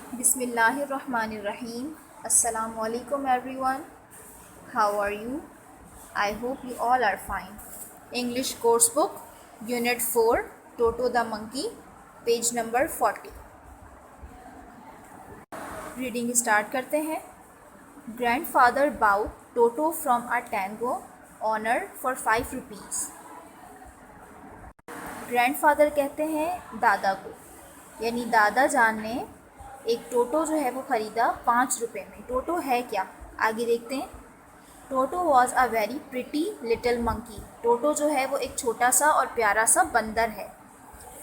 Bismillahirrahmanirrahim. Assalamu alaikum everyone. How are you? I hope you all are fine. English course book, Unit 4, Toto the Monkey, page number 40. Reading start करते हैं. Grandfather bought Toto from a tango owner for 5 rupees. Grandfather कहते हैं दादा को, यानी दादा जान ने एक टोटो जो है वो ख़रीदा 5 रुपये में. टोटो है क्या, आगे देखते हैं. Toto was a very pretty little monkey. Toto जो है वो एक छोटा सा और प्यारा सा बंदर है.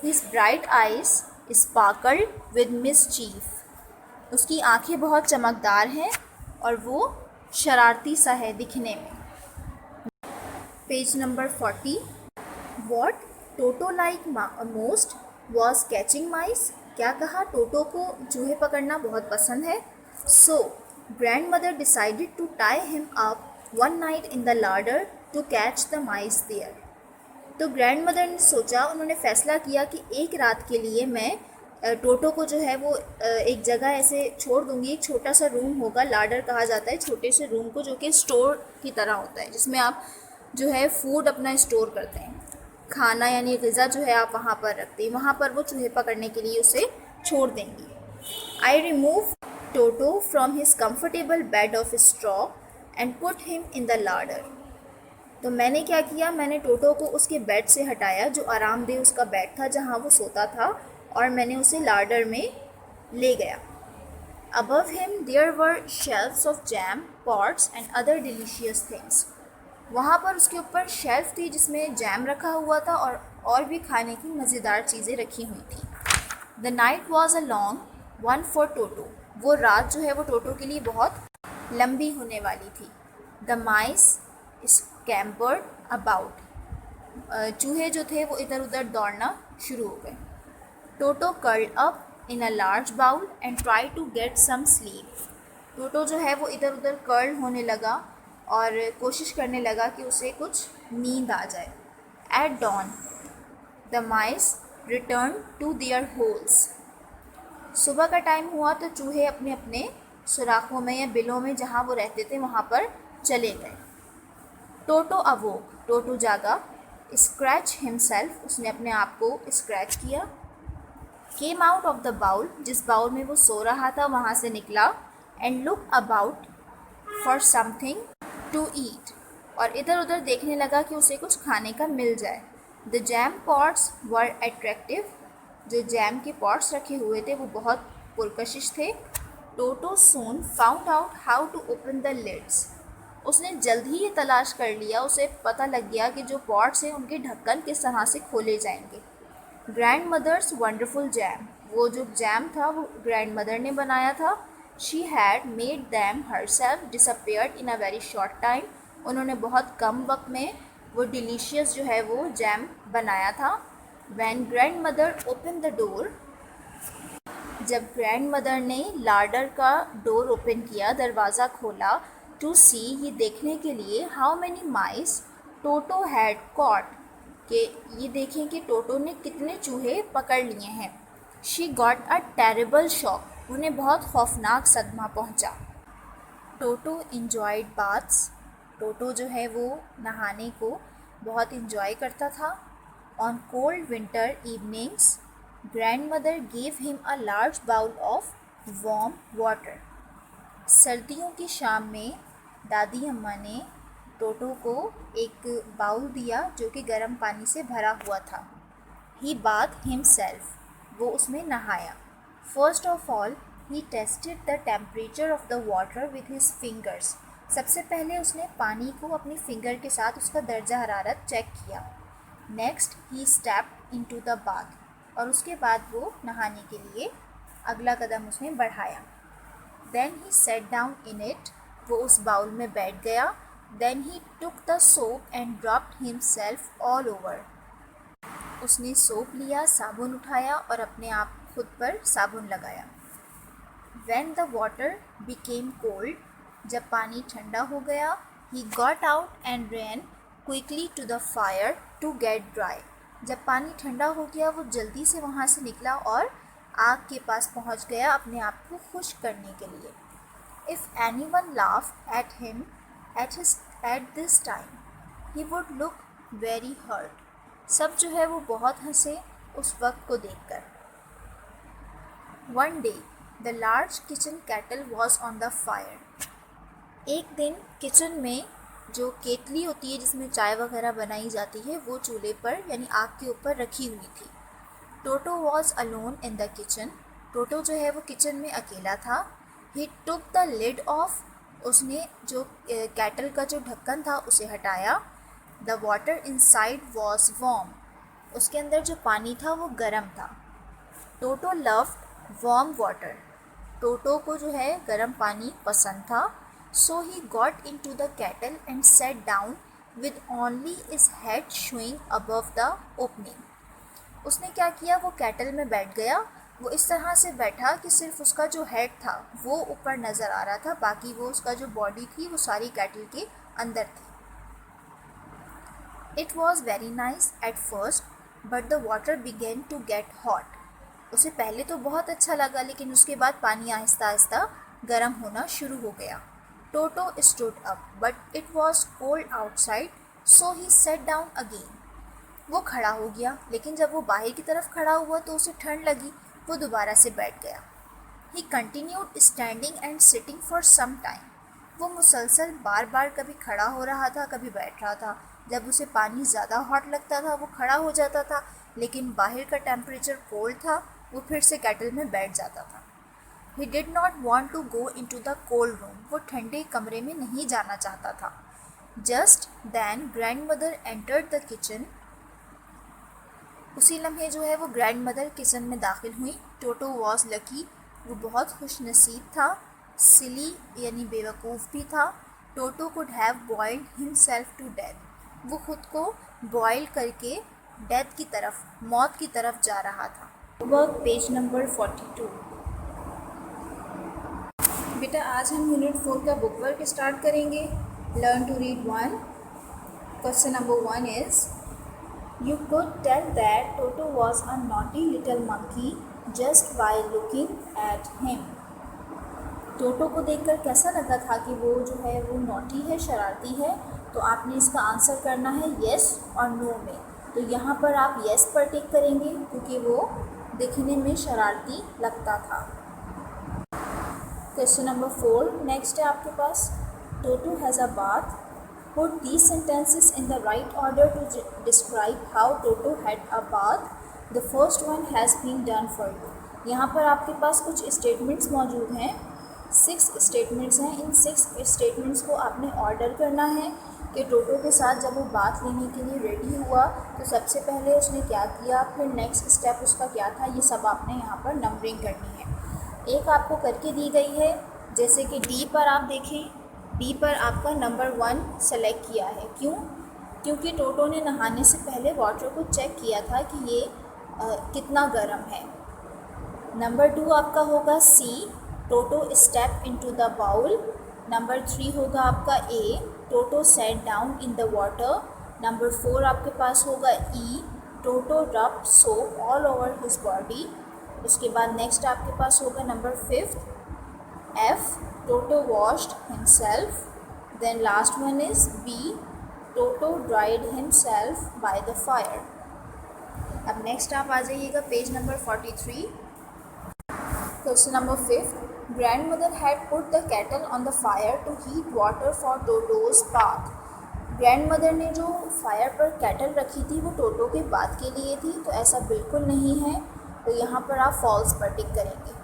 His bright eyes sparkled with mischief. उसकी आंखें बहुत चमकदार हैं और वो शरारती सा है दिखने में. Page number 40. What Toto like most was catching mice. क्या कहा, टोटो को चूहे पकड़ना बहुत पसंद है. So grandmother decided to tie him up one night in the larder to catch the mice there. तो ग्रैंड मदर ने सोचा, उन्होंने फ़ैसला किया कि एक रात के लिए मैं टोटो को जो है वो एक जगह ऐसे छोड़ दूँगी. एक छोटा सा रूम होगा, लार्डर कहा जाता है छोटे से रूम को, जो कि स्टोर की तरह होता है, जिसमें आप जो है फूड अपना स्टोर करते हैं, खाना यानी ग़िज़ा जो है आप वहाँ पर रखते हैं. वहाँ पर वो चूहे पकड़ने के लिए उसे छोड़ देंगी. I remove Toto from his comfortable bed of straw and put him in the larder. तो मैंने क्या किया, मैंने टोटो को उसके बेड से हटाया, जो आरामदेह उसका बेड था जहाँ वो सोता था, और मैंने उसे लार्डर में ले गया. Above him there were shelves of jam, pots and other delicious things. वहाँ पर उसके ऊपर शेल्फ थी जिसमें जैम रखा हुआ था और भी खाने की मज़ेदार चीज़ें रखी हुई थी. The night was a long one for Toto. वो रात जो है वो टोटो के लिए बहुत लंबी होने वाली थी. The mice scampered about. चूहे जो थे वो इधर उधर दौड़ना शुरू हो गए. Toto curled up in a large bowl and try to get some sleep. Toto जो है वो इधर उधर कर्ल होने लगा और कोशिश करने लगा कि उसे कुछ नींद आ जाए. At dawn the mice return to their holes. सुबह का टाइम हुआ तो चूहे अपने अपने सुराखों में या बिलों में जहाँ वो रहते थे वहाँ पर चले गए. टोटो अवोक. टोटो जागा. Scratch himself. उसने अपने आप को स्क्रैच किया. Came out of the bowl. जिस बाउल में वो सो रहा था वहाँ से निकला. And look about for something to eat. और इधर उधर देखने लगा कि उसे कुछ खाने का मिल जाए. The jam pots were attractive. जो जैम के पॉट्स रखे हुए थे वो बहुत पुरकशिश थे. Toto soon found out how to open the lids. उसने जल्द ही ये तलाश कर लिया, उसे पता लग गया कि जो पॉट्स हैं उनके ढक्कन किस तरह से खोले जाएंगे. Grandmother's wonderful jam. वो जो जैम था वो ग्रैंड मदर ने बनाया था. She had made them herself disappeared in a very short time. उन्होंने बहुत कम वक्त में वो डिलीशियस जो है वो जैम बनाया था. When grand mother open the door. जब ग्रैंड मदर ने लार्डर का डोर ओपन किया, दरवाज़ा खोला, टू सी, ये देखने के लिए, how many mice toto had cot, कि ये देखें कि टोटो ने कितने चूहे पकड़ लिए हैं. She got a terrible shock. उन्हें बहुत खौफनाक सदमा पहुंचा. टोटो इंजॉयड बाथ्स. टोटो जो है वो नहाने को बहुत इंजॉय करता था. On cold winter evenings grandmother gave him a large bowl of warm water. सर्दियों की शाम में दादी अम्मा ने टोटो को एक बाउल दिया जो कि गर्म पानी से भरा हुआ था. ही बाथ हिमसेल्फ. वो उसमें नहाया. First of all he tested the temperature of the water with his fingers. सबसे पहले उसने पानी को अपनी फिंगर के साथ उसका दर्जा हरारत चेक किया. Next he stepped into the bath. और उसके बाद वो नहाने के लिए अगला कदम उसने बढ़ाया. Then he sat down in it. वो उस बाउल में बैठ गया. Then he took the soap and dropped himself all over. उसने सोप लिया, साबुन उठाया और अपने आप खुद पर साबुन लगाया. When the water became cold, जब पानी ठंडा हो गया, he got out and ran quickly to the fire to get dry. जब पानी ठंडा हो गया वो जल्दी से वहाँ से निकला और आग के पास पहुंच गया अपने आप को खुश करने के लिए। If anyone laughed at him at this time he would look very hurt. सब जो है वो बहुत हंसे उस वक्त को देखकर। One day the large kitchen kettle was on the fire. एक दिन किचन में जो केतली होती है जिसमें चाय वगैरह बनाई जाती है वो चूल्हे पर यानी आग के ऊपर रखी हुई थी। Toto was alone in the kitchen. Toto जो है वो किचन में अकेला था। He took the lid off. उसने जो कैटल का जो ढक्कन था उसे हटाया। The water inside was warm. उसके अंदर जो पानी था वो गर्म था। Toto loved warm water. Toto को जो है गर्म पानी पसंद था। So he got into the kettle and sat down with only his head showing above the opening. उसने क्या किया, वो कैटल में बैठ गया। वो इस तरह से बैठा कि सिर्फ उसका जो हेड था वो ऊपर नज़र आ रहा था, बाकी वो उसका जो बॉडी थी वो सारी कैटल के अंदर थी। It was very nice at first but the water began to get hot. उसे पहले तो बहुत अच्छा लगा लेकिन उसके बाद पानी आहिस्ता आहिस्ता गर्म होना शुरू हो गया। Toto stood up but it was cold outside so he sat down again. वो खड़ा हो गया लेकिन जब वो बाहर की तरफ खड़ा हुआ तो उसे ठंड लगी, वो दोबारा से बैठ गया। He continued standing and sitting for some time. वो मुसलसल बार बार कभी खड़ा हो रहा था कभी बैठ रहा था। जब उसे पानी ज़्यादा हॉट लगता था वो खड़ा हो जाता था, लेकिन बाहर का टेम्परेचर कोल्ड था वो फिर से कैटल में बैठ जाता था। He did not want to go into the cold room. वो ठंडे कमरे में नहीं जाना चाहता था। Just then grandmother entered the kitchen. उसी लम्हे जो है वो ग्रैंड मदर किचन में दाखिल हुई। Toto was lucky. वो बहुत खुश नसीब था। सिली यानी बेवकूफ़ भी था। Toto could have boiled himself to death. वो खुद को बॉयल करके डेथ की तरफ, मौत की तरफ जा रहा था। Work page number 42। बेटा आज हम यूनिट 4 का बुक वर्क स्टार्ट करेंगे। Learn to read 1। Question number 1 is You could tell that Toto was a naughty little monkey just by looking at him. टोटो को देखकर कैसा लगा था कि वो जो है वो नॉटी है, शरारती है। तो आपने इसका आंसर करना है येस और नो में। तो यहाँ पर आप येस पर टिक करेंगे क्योंकि वो दिखने में शरारती लगता था। क्वेश्चन नंबर 4 नेक्स्ट है आपके पास। Toto has a bath. Put these sentences in the right order to describe how Toto had a bath. The first one has been done for you. यहाँ पर आपके पास कुछ स्टेटमेंट्स मौजूद हैं। 6 स्टेटमेंट्स हैं। इन 6 स्टेटमेंट्स को आपने ऑर्डर करना है कि टोटो के साथ जब वो बाथ लेने के लिए रेडी हुआ तो सबसे पहले उसने क्या किया, फिर नेक्स्ट स्टेप उसका क्या था, ये सब आपने यहाँ पर नंबरिंग करनी है। एक आपको करके दी गई है, जैसे कि डी पर आप देखें। डी पर आपका नंबर 1 सेलेक्ट किया है। क्यों? क्योंकि टोटो ने नहाने से पहले वाटर को चेक किया था कि ये कितना गर्म है। नंबर 2 आपका होगा C, Toto step into the bowl. Number 3 होगा आपका A, Toto sat down in the water. Number 4 आपके पास होगा E, Toto rub soap all over his body. उसके बाद नेक्स्ट आपके पास होगा number 5 F, Toto washed himself. Then last one is B, Toto dried himself by the fire. अब next आप आ जाइएगा page number 43। Question number 5 grandmother had put the kettle on the fire to heat water for Toto's bath. Grandmother ने जो fire पर kettle रखी थी वो टोटो के बाथ के लिए थी, तो ऐसा बिल्कुल नहीं है। तो यहाँ पर आप फॉल्स पर टिक करेंगे।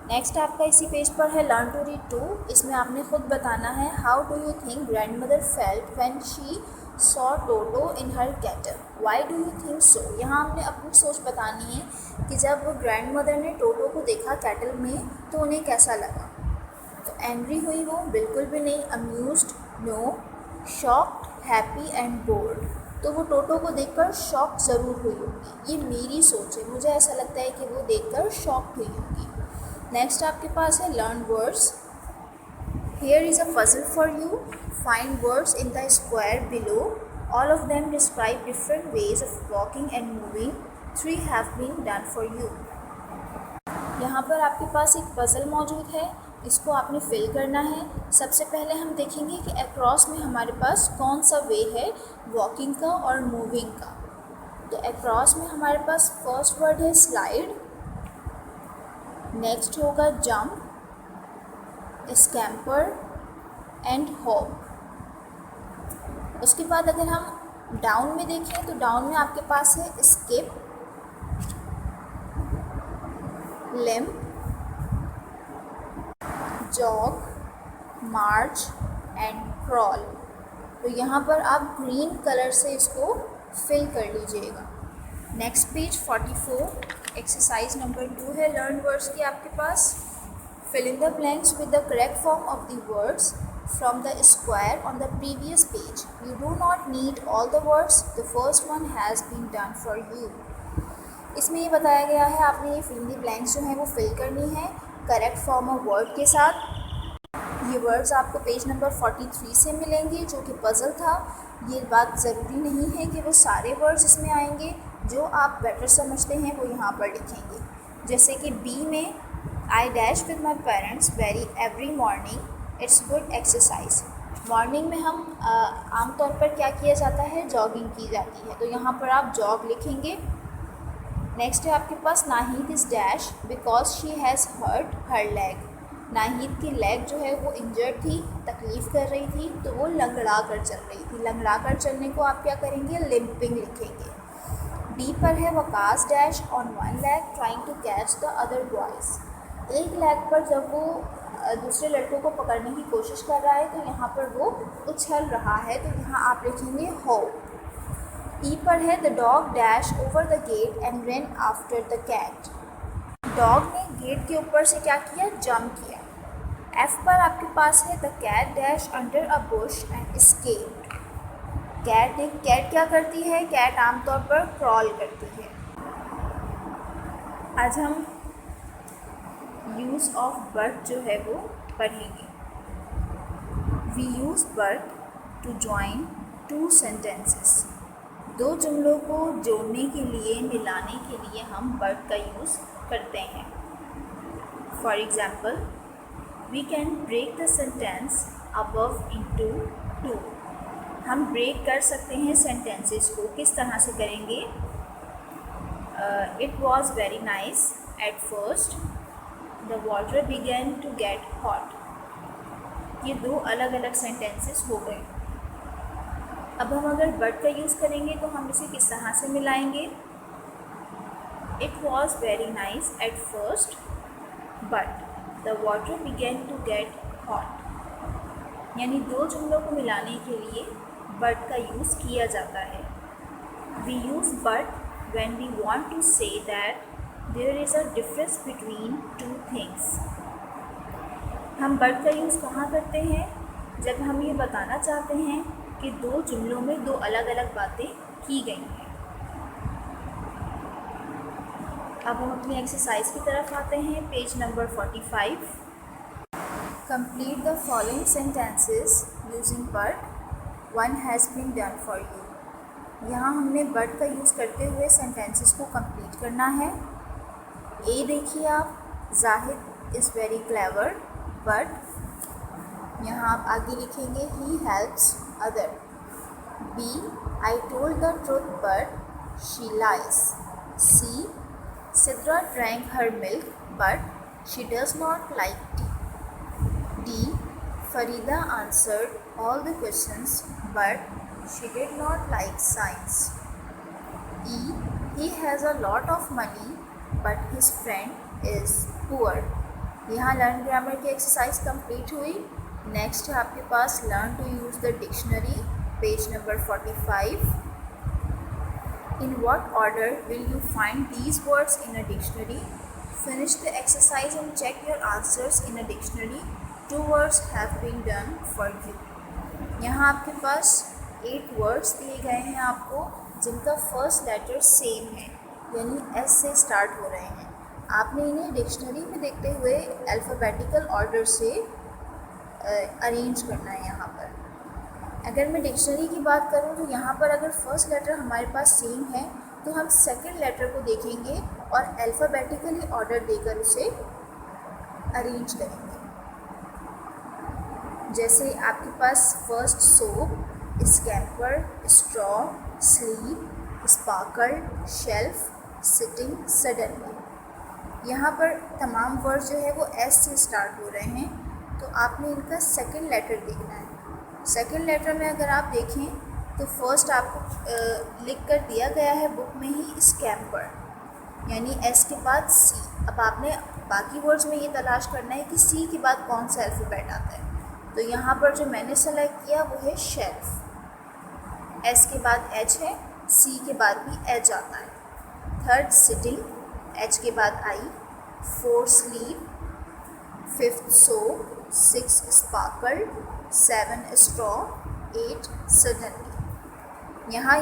नेक्स्ट आपका इसी पेज पर है लर्न टू रीड 2। इसमें आपने खुद बताना है how do you think grand mother felt when she saw toto in her kettle, why do you think so. यहाँ हमने अपनी सोच बतानी है कि जब ग्रैंड मदर ने टोटो को देखा केटल में तो उन्हें कैसा लगा। तो एंग्री हुई वो? बिल्कुल भी नहीं। Amused? No. Shocked, happy and bored? तो वो टोटो को देखकर शॉक ज़रूर हुई होगी। ये मेरी सोच है, मुझे ऐसा लगता है कि वो देखकर शॉक्ड हुई होगी। नेक्स्ट आपके पास है learn words. Here is a puzzle for you, find words in the square below, all of them describe different ways of walking and moving, 3 have been done for you. यहाँ पर आपके पास एक puzzle मौजूद है, इसको आपने फिल करना है। सबसे पहले हम देखेंगे कि अक्रॉस में हमारे पास कौन सा वे है वॉकिंग का और मूविंग का। तो अक्रॉस में हमारे पास फर्स्ट वर्ड है स्लाइड, नेक्स्ट होगा जंप, स्कैम्पर एंड हॉप। उसके बाद अगर हम डाउन में देखें तो डाउन में आपके पास है skip, limp, jog, March and crawl. तो यहाँ पर आप ग्रीन कलर से इसको फिल कर लीजिएगा। नेक्स्ट पेज 44 एक्सरसाइज नंबर 2 है लर्न वर्ड्स की आपके पास। Fill in the blanks with the correct form of the words from the square on the previous page. You do not need all the words. The first one has been done for you. इसमें ये बताया गया है आपने ये fill in the blanks जो हैं वो फिल करनी है करेक्ट फॉर्म ऑफ वर्ड के साथ। ये वर्ड्स आपको पेज नंबर 43 से मिलेंगे जो कि पज़ल था। ये बात ज़रूरी नहीं है कि वो सारे वर्ड्स इसमें आएंगे, जो आप बेटर समझते हैं वो यहाँ पर लिखेंगे। जैसे कि बी में I dash with my parents very every morning, it's good exercise. Morning में हम आमतौर पर क्या किया जाता है, जॉगिंग की जाती है, तो यहाँ पर आप जॉग लिखेंगे। नेक्स्ट है आपके पास Nahid is dash because she has hurt her leg. Nahid की लेग जो है वो इंजर्ड थी, तकलीफ़ कर रही थी, तो वो लंगड़ा कर चल रही थी। लंगड़ा कर चलने को आप क्या करेंगे, लिम्पिंग लिखेंगे। डी पर है Waqas dash on one leg trying to catch the other boys. एक लेग पर जब वो दूसरे लड़कों को पकड़ने की कोशिश कर रहा है तो यहाँ पर वो उछल रहा है, तो यहाँ आप लिखेंगे हो। ई पर है the dog dash over the gate and run after the cat. Dog ने गेट के ऊपर से क्या किया, जंप किया। एफ पर आपके पास है the cat dash under a bush and escaped. Cat क्या करती है, कैट आमतौर पर क्रॉल करती है। आज हम यूज़ ऑफ बट जो है वो पढ़ेंगे। We use but to join two sentences. दो जुमलों को जोड़ने के लिए, मिलाने के लिए हम बट का यूज़ करते हैं। For example, we can break the sentence above into two. हम ब्रेक कर सकते हैं सेंटेंसेस को, किस तरह से करेंगे। It was very nice at first, the water began to get hot. ये दो अलग अलग सेंटेंसेस हो गए। अब हम अगर बट का यूज़ करेंगे तो हम इसे किस तरह से मिलाएंगे। It was very nice at first but the water began to get hot. यानी दो जुमलों को मिलाने के लिए बट का यूज़ किया जाता है। We use but when we want to say that there is a difference between two things. हम बट का यूज़ कहाँ करते हैं, जब हम ये बताना चाहते हैं कि दो जुमलों में दो अलग अलग बातें की गई हैं। अब हम अपनी एक्सरसाइज की तरफ आते हैं, page number 45। Complete the following sentences using but, one has been done for you. यहाँ हमने बट का यूज़ करते हुए सेंटेंसेस को कंप्लीट करना है। ए देखिए आप, Zahid is very clever but यहाँ आप आगे लिखेंगे he helps other. B I told the truth but she lies. C Sidra drank her milk but she does not like tea. D Farida answered all the questions but she did not like science. E he has a lot of money but his friend is poor. यहाँ learn grammar की exercise complete हुई। Next है आपके पास learn to use the dictionary, page number 45। In what order will you find these words in a dictionary. Finish the exercise and check your answers in a dictionary. 2 words have been done for you. यहाँ आपके पास 8 words दिए गए हैं आपको, जिनका first letter same है, यानी S से स्टार्ट हो रहे हैं। आपने इन्हें डिक्शनरी में देखते हुए अल्फ़ाबेटिकल ऑर्डर से अरेंज करना है। यहाँ पर अगर मैं डिक्शनरी की बात करूँ तो यहाँ पर अगर फर्स्ट लेटर हमारे पास सेम है तो हम सेकंड लेटर को देखेंगे और अल्फ़ाबेटिकली ऑर्डर देकर उसे अरेंज करेंगे। जैसे आपके पास first soap, scamper, straw, sleep, sparkle, shelf, sitting, suddenly. यहाँ पर तमाम वर्ड जो है वो एस से स्टार्ट हो रहे हैं, तो आपने इनका सेकंड लेटर देखना है। सेकंड लेटर में अगर आप देखें तो फर्स्ट आपको लिख कर दिया गया है बुक में ही स्कैम्पर, यानी एस के बाद सी। अब आपने बाकी वर्ड्स में ये तलाश करना है कि सी के बाद कौन सा अल्फ़ाबेट आता है। तो यहाँ पर जो मैंने सेलेक्ट किया वो है शेल्फ। एस के बाद एच है, सी के बाद भी एच आता है। थर्ड सिटिंग, एच के बाद I. Fourth sleep, fifth soap, six sparkle, seven straw, eight suddenly.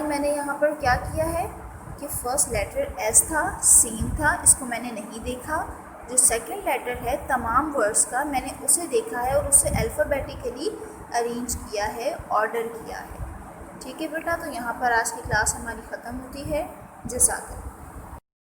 मैंने यहाँ पर क्या किया है कि फर्स्ट लेटर एस था, सेम था, इसको मैंने नहीं देखा। जो सेकंड लेटर है तमाम वर्ड्स का मैंने उसे देखा है और उसे अल्फ़ाबेटिकली अरेंज किया है, ऑर्डर किया है। ठीक है बेटा, तो यहाँ पर आज की क्लास हमारी ख़त्म होती है। जज़ाकल्लाह।